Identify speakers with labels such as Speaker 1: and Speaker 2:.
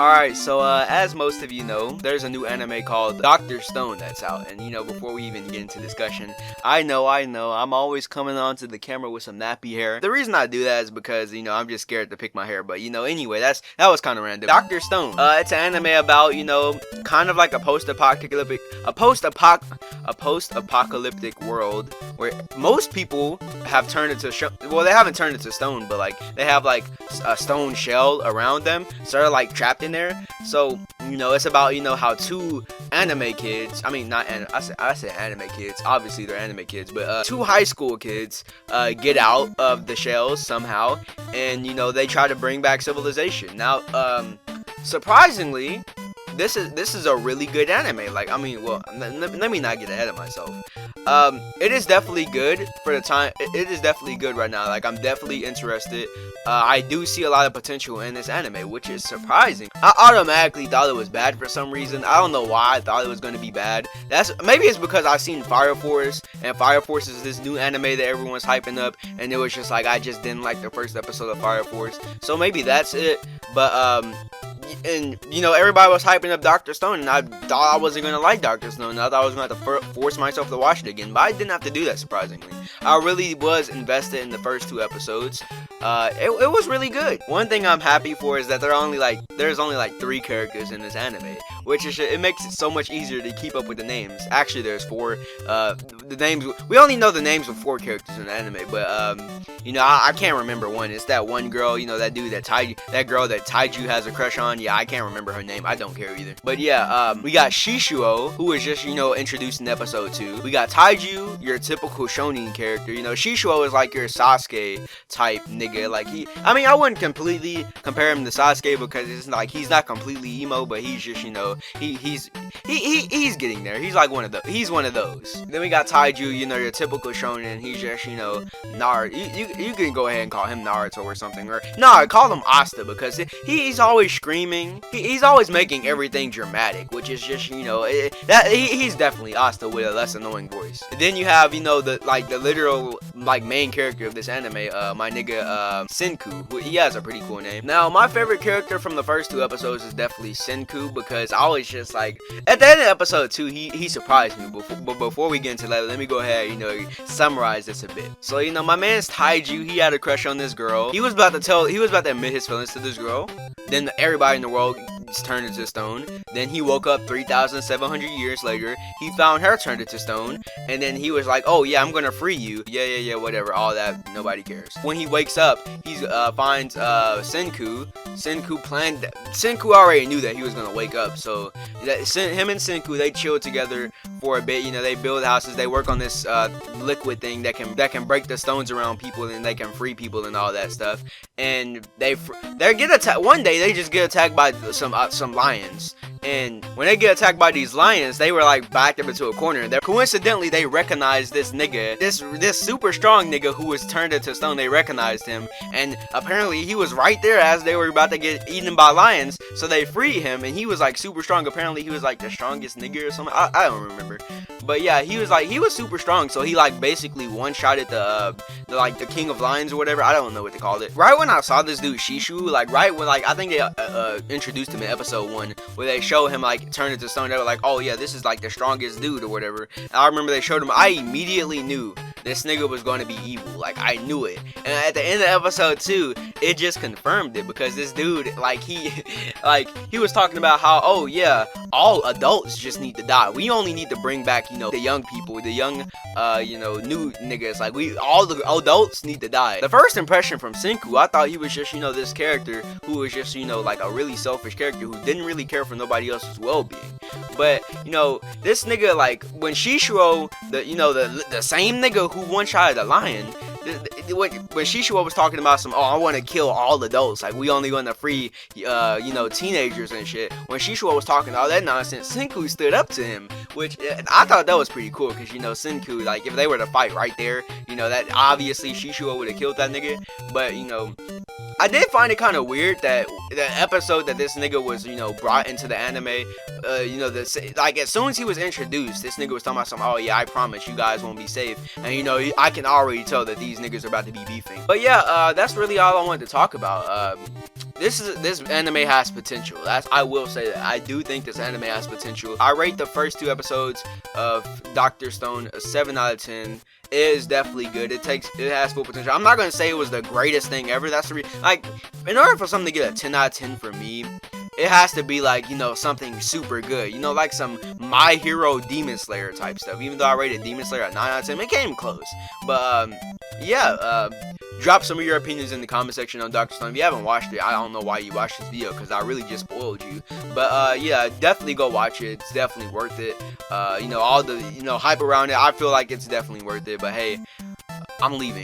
Speaker 1: Alright, so as most of you know, there's a new anime called Dr. Stone that's out. And before we even get into discussion, I know, I'm always coming onto the camera with some nappy hair. The reason I do that is because, I'm just scared to pick my hair. But, anyway, that was kind of random. Dr. Stone, it's an anime about, kind of like a post-apocalyptic world where most people have turned into, well, they haven't turned into stone, but, like, they have, like, a stone shell around them, so they're, like, trapped in there. So it's about how two anime kids, I mean not I say anime kids, obviously they're anime kids, but two high school kids get out of the shells somehow, and they try to bring back civilization. Now surprisingly, this is a really good anime. Like, I mean, well, let me not get ahead of myself. It is definitely good for the time. It is definitely good right now. Like, I'm definitely interested. I do see a lot of potential in this anime, which is surprising. I automatically thought it was bad for some reason. I don't know why I thought it was going to be bad. Maybe it's because I've seen Fire Force, and Fire Force is this new anime that everyone's hyping up, and it was just like I just didn't like the first episode of Fire Force. So maybe that's it. But and everybody was hyping up Dr. Stone, and I thought I wasn't gonna like Dr. Stone. I thought I was gonna have to force myself to watch it again, but I didn't have to do that, surprisingly. I really was invested in the first two episodes. It was really good. One thing I'm happy for is that there's only like 3 characters in this anime, which is, it makes it so much easier to keep up with the names. Actually, there's 4. The names, we only know the names of 4 characters in the anime, but I can't remember one. It's that one girl, that dude that girl that Taiju has a crush on. Yeah, I can't remember her name. I don't care either. But yeah, we got Shishuo, who was just introduced in episode 2. We got Taiju, your typical shonen character. Shishuo is like your Sasuke type nigga. Like, I wouldn't completely compare him to Sasuke because it's like he's not completely emo, but he's just he's getting there. He's like one of those. Then we got Taiju, your typical shonen. He's just Naruto. You can go ahead and call him Naruto or something, or no, call him Asta, because he's always screaming. He's always making everything dramatic, which is just he's definitely Asta with a less annoying voice. And then you have the literal main character of this anime, my nigga Senku, who he has a pretty cool name. Now, my favorite character from the first 2 episodes is definitely Senku, because I was just like, at the end of episode 2, he surprised me. But before we get into that, let me go ahead, summarize this a bit. So, my man's Taiju, he had a crush on this girl. He was about to admit his feelings to this girl. Then everybody in the world turned into stone. Then he woke up 3,700 years later. He found her turned into stone, and then he was like, "Oh yeah, I'm gonna free you." Yeah, whatever. All that, nobody cares. When he wakes up, he finds Senku. Senku already knew that he was gonna wake up, so him and Senku, they chill together for a bit. They build houses. They work on this liquid thing that can break the stones around people, and they can free people and all that stuff. And they get attacked one day. They just get attacked by some lions. And when they get attacked by these lions, they were like backed up into a corner. Coincidentally, they recognized this nigga, this super strong nigga who was turned into stone. They recognized him, and apparently he was right there as they were about to get eaten by lions. So they free him, and he was like super strong. Apparently, he was like the strongest nigga or something. I don't remember, but yeah, he was super strong. So he like basically one-shotted the king of lions or whatever. I don't know what they called it. Right when I saw this dude Shishu, right when I think they introduced him in episode 1, where they show him like turn into stone. They were like, "Oh yeah, this is like the strongest dude or whatever." And I remember they showed him. I immediately knew this nigga was going to be evil. Like, I knew it. And at the end of episode 2, it just confirmed it, because this dude, he was talking about how, oh yeah, all adults just need to die. We only need to bring back, the young people, the young, new niggas. Like, all the adults need to die. The first impression from Senku, I thought he was just, this character who was just, like a really selfish character who didn't really care for nobody else's well-being. But, this nigga, like, when Shishuo, the same nigga who one-shotted the lion, when Shishuo was talking about I want to kill all adults, like, we only want to free, teenagers and shit. When Shishuo was talking all that nonsense, Senku stood up to him, which I thought that was pretty cool, because, Senku, like, if they were to fight right there, that obviously Shishuo would have killed that nigga. But, I did find it kind of weird that the episode that this nigga was, brought into the anime, like, as soon as he was introduced, this nigga was talking about "Oh yeah, I promise you guys won't be safe," and I can already tell that these niggas are about to be beefing. But yeah, that's really all I wanted to talk about. this anime has potential. I will say that. I do think this anime has potential. I rate the first 2 episodes of Dr. Stone a 7 out of 10. It is definitely good. It has full potential. I'm not gonna say it was the greatest thing ever. That's the like, in order for something to get a 10 out of 10 for me, it has to be like, you know, something super good. You know, like some My Hero Demon Slayer type stuff. Even though I rated Demon Slayer at 9 out of 10, it came close. But yeah, drop some of your opinions in the comment section on Dr. Stone. If you haven't watched it, I don't know why you watched this video, because I really just spoiled you. But yeah, definitely go watch it. It's definitely worth it. You know, all the hype around it, I feel like it's definitely worth it. But hey, I'm leaving.